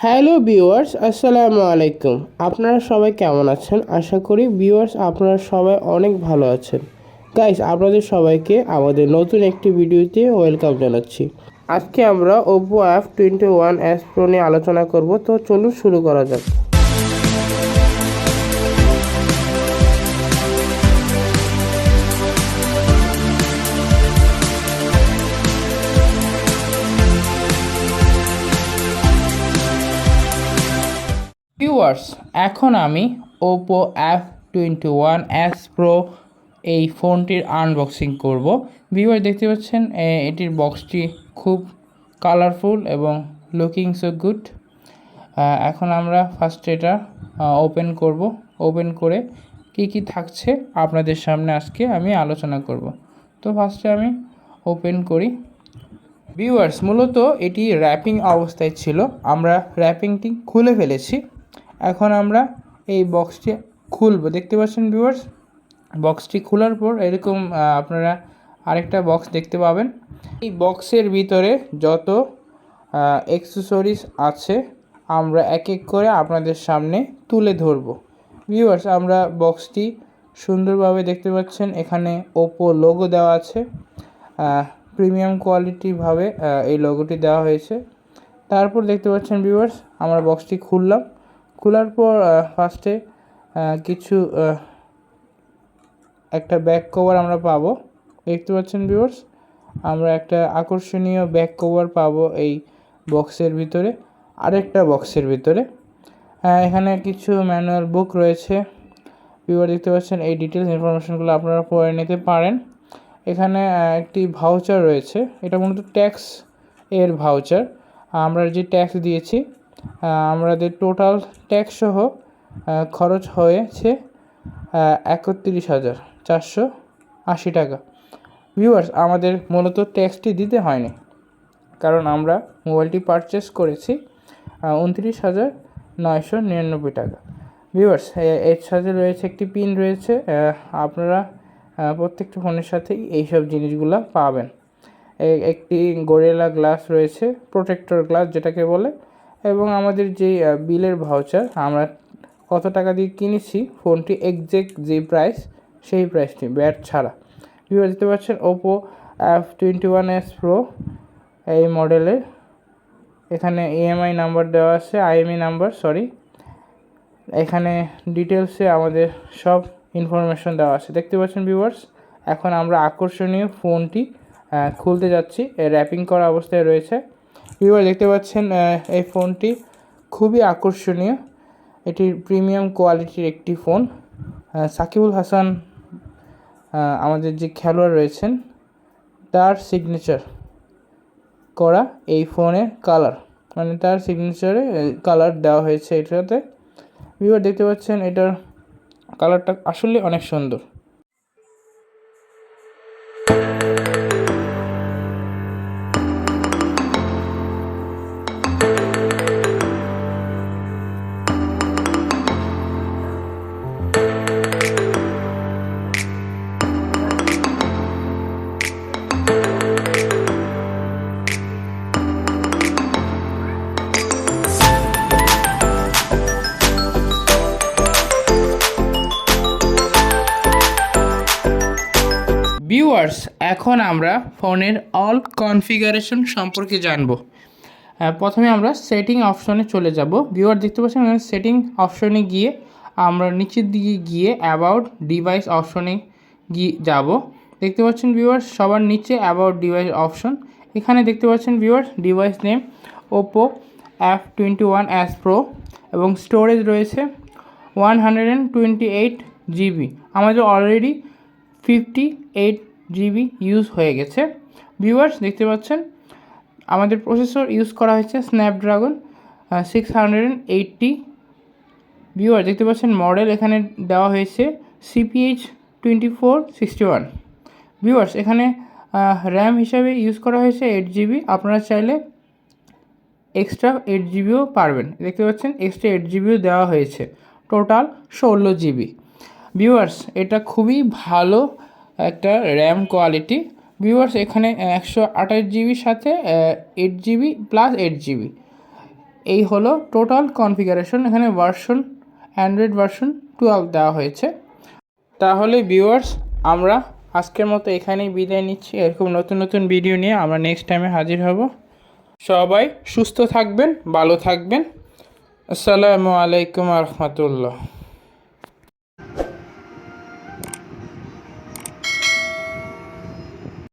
Hello viewers, আসসালামু আলাইকুম। আপনারা সবাই কেমন আছেন? আশা করি ভিউয়ার্স আপনারা সবাই অনেক ভালো আছেন। গাইস, আপনাদের সবাইকে আমাদের নতুন একটি ভিডিওতে ওয়েলকাম জানাচ্ছি। আজকে আমরা OPPO F21s Pro নিয়ে আলোচনা করব, তো চলুন শুরু করা যাক। ভিউয়ার্স, এখন আমি OPPO F21s Pro এই ফোনটির আনবক্সিং করব। ভিউয়ার্স, দেখতে পাচ্ছেন এটির বক্সটি খুব কালারফুল এবং লুকিং সো গুড। এখন আমরা ফার্স্ট এটা ওপেন করব। ওপেন করে কি থাকছে আপনাদের সামনে আজকে আমি আলোচনা করব। তো ফার্স্টে আমি ওপেন করি। ভিউয়ার্স, মূলত এটি র্যাপিং অবস্থায় ছিল, আমরা র্যাপিংটি খুলে ফেলেছি। এখন আমরা এই বক্সটি খুলব। দেখতে পাচ্ছেন ভিউয়ার্স, বক্সটি খোলার পর এরকম আপনারা আরেকটা বক্স দেখতে পাবেন। এই বক্সের ভিতরে যত অ্যাকসেসরিজ আছে আমরা এক এক করে আপনাদের সামনে তুলে ধরব। ভিউয়ার্স, আমরা বক্সটি সুন্দরভাবে দেখতে পাচ্ছেন, এখানে ওপো লোগো দেওয়া আছে, প্রিমিয়াম কোয়ালিটিভাবে এই লোগোটি দেওয়া হয়েছে। তারপর দেখতে পাচ্ছেন ভিউয়ার্স, আমরা বক্সটি খুললাম। খোলার পর ফার্স্টে কিছু একটা ব্যাক কভার আমরা পাবো। দেখতে পাচ্ছেন ভিউয়ার্স, আমরা একটা আকর্ষণীয় ব্যাক কভার পাবো এই বক্সের ভিতরে, আরেকটা বক্সের ভিতরে। এখানে কিছু ম্যানুয়াল বুক রয়েছে। ভিউয়ার, দেখতে পাচ্ছেন এই ডিটেলস ইনফরমেশনগুলো আপনারা পড়ে নিতে পারেন। এখানে একটি ভাউচার রয়েছে, এটা মূলত ট্যাক্স এর ভাউচার। আমরা যে ট্যাক্স দিয়েছি, আমাদের টোটাল ট্যাক্স সহ খরচ হয়েছে 31,480 টাকা। ভিউয়ার্স, আমাদের মূলত ট্যাক্সটি দিতে হয়নি, কারণ আমরা মোবাইলটি পারচেস করেছি 29,999 টাকা। ভিউয়ার্স, এর সাথে রয়েছে একটি পিন রয়েছে। আপনারা প্রত্যেকটা ফোনের সাথেই এইসব জিনিসগুলো পাবেন। একটি গরিলা গ্লাস রয়েছে, প্রোটেক্টর গ্লাস যেটাকে বলে, এবং আমাদের যে বিলের ভাউচার, আমরা কত টাকা দিয়ে কিনেছি ফোনটি, এক্স্যাক্ট যে প্রাইস সেই প্রাইসটি ব্যাট ছাড়া। ভিউয়ার, দেখতে পাচ্ছেন OPPO F21s Pro এই মডেলের। এখানে EMI নাম্বার দেওয়া আছে, IMEI নাম্বার, সরি। এখানে ডিটেলসে আমাদের সব ইনফরমেশন দেওয়া আছে। দেখতে পাচ্ছেন ভিউয়ার্স, এখন আমরা আকর্ষণীয় ফোনটি খুলতে যাচ্ছি। র্যাপিং করা অবস্থায় রয়েছে। ভিউয়ার, দেখতে পাচ্ছেন এই ফোনটি খুবই আকর্ষণীয়, এটি প্রিমিয়াম কোয়ালিটির একটি ফোন। সাকিবুল হাসান আমাদের যে খেলোয়াড় রয়েছেন, তার সিগনেচার করা এই ফোনের কালার, মানে তার সিগনেচারে কালার দেওয়া হয়েছে এটাতে। ভিউয়ার, দেখতে পাচ্ছেন এটার কালারটা আসলে অনেক সুন্দর। ভিউয়ার্স, এখন আমরা ফোনের অল কনফিগারেশন সম্পর্কে জানব। প্রথমে আমরা সেটিং অপশনে চলে যাব। ভিউয়ার, দেখতে পাচ্ছেন সেটিং অপশনে গিয়ে আমরা নিচের দিকে গিয়ে অ্যাবাউট ডিভাইস অপশনে যাব। দেখতে পাচ্ছেন ভিউয়ার্স, সবার নিচে অ্যাবাউট ডিভাইস অপশন। এখানে দেখতে পাচ্ছেন viewers, device name OPPO F21s Pro এবং স্টোরেজ রয়েছে 128 GB। আমাদের অলরেডি 58 GB ইউজ হয়ে গেছে। ভিউয়ার্স, দেখতে পাচ্ছেন আমাদের প্রসেসর ইউজ করা হয়েছে স্ন্যাপড্রাগন 680। ভিউয়ার, দেখতে পাচ্ছেন মডেল এখানে দেওয়া হয়েছে CPH 2461। ভিউয়ার্স, এখানে র্যাম হিসাবে ইউজ করা হয়েছে 8 GB। আপনারা চাইলে এক্সট্রা 8 GBও পারবেন। দেখতে পাচ্ছেন এক্সট্রা 8 GBও দেওয়া হয়েছে, টোটাল 16 GB। ভিউয়ার্স, এটা খুবই ভালো একটা র্যাম কোয়ালিটি। ভিউয়ার্স, এখানে 128 GBর সাথে 8 GB প্লাস 8 GB এই হলো টোটাল কনফিগারেশন। এখানে ভার্সন অ্যান্ড্রয়েড ভার্সন 12 দেওয়া হয়েছে। তাহলে ভিউয়ার্স, আমরা আজকের মতো এখানেই বিদায় নিচ্ছি। এরকম নতুন নতুন ভিডিও নিয়ে আমরা নেক্সট টাইমে হাজির হব। সবাই সুস্থ থাকবেন, ভালো থাকবেন। আসসালামু আলাইকুম রহমতুল্লাহ।